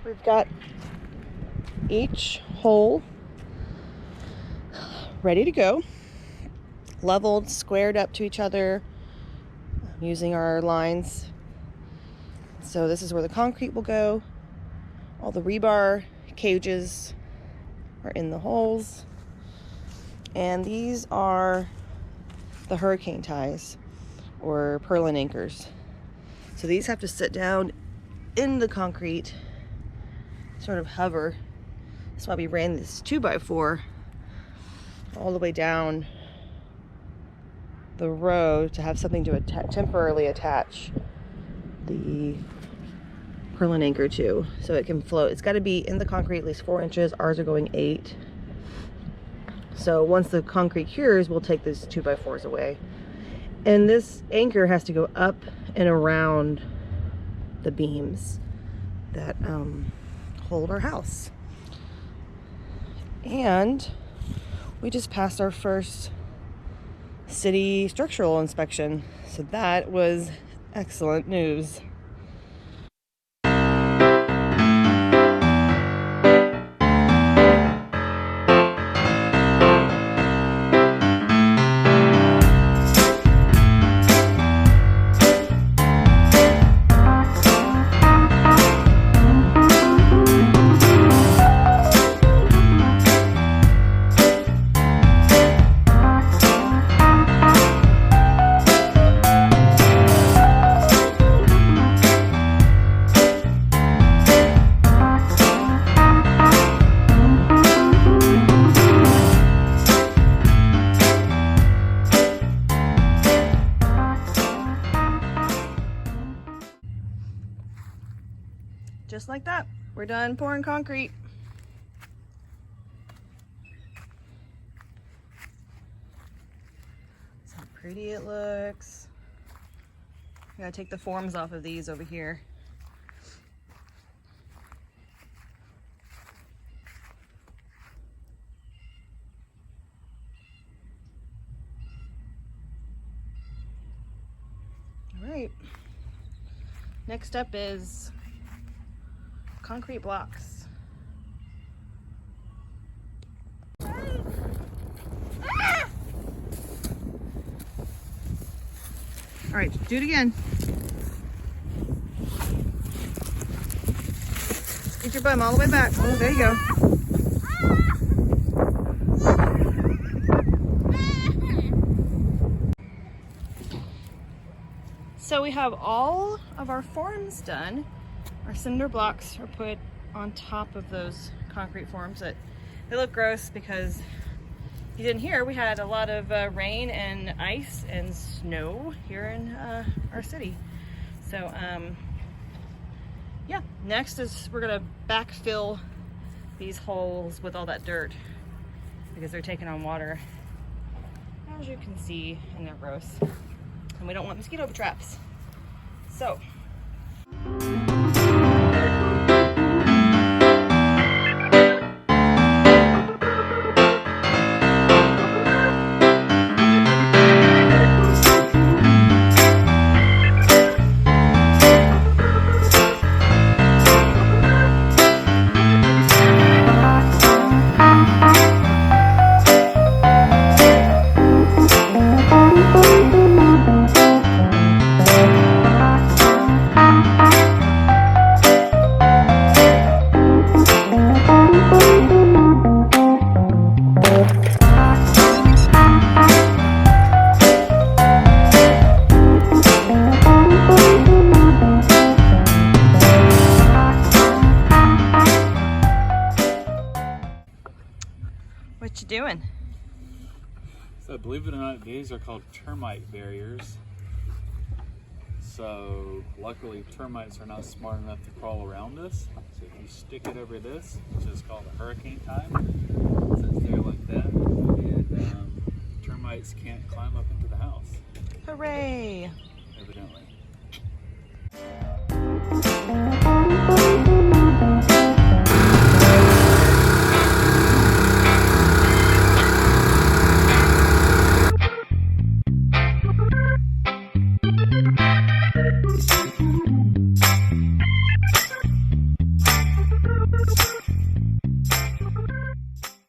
We've got each hole ready to go, leveled, squared up to each other using our lines. So this is where the concrete will go. All the rebar cages are in the holes. And these are the hurricane ties or purlin anchors. So these have to sit down in the concrete, sort of hover. That's why we ran this 2x4 all the way down the row to have something to temporarily attach the purlin anchor to, so it can float. It's got to be in the concrete at least 4 inches. Ours are going 8. So once the concrete cures, we'll take these 2x4s away. And this anchor has to go up and around the beams that hold our house. And we just passed our first city structural inspection, so that was excellent news. Just like that, we're done pouring concrete. That's how pretty it looks. I gotta take the forms off of these over here. All right. Next up is concrete blocks. All right, do it again. Get your bum all the way back. Oh, there you go. So we have all of our forms done. Our cinder blocks are put on top of those concrete forms. That they look gross because you didn't hear, we had a lot of rain and ice and snow here in our city. So yeah, next is we're gonna backfill these holes with all that dirt because they're taking on water, as you can see, and they're gross. And we don't want mosquito traps. So what you doing? So believe it or not, these are called termite barriers. So luckily termites are not smart enough to crawl around us. So if you stick it over this, which is called a hurricane tie, it sits there like that, and termites can't climb up into the house. Hooray! Evidently.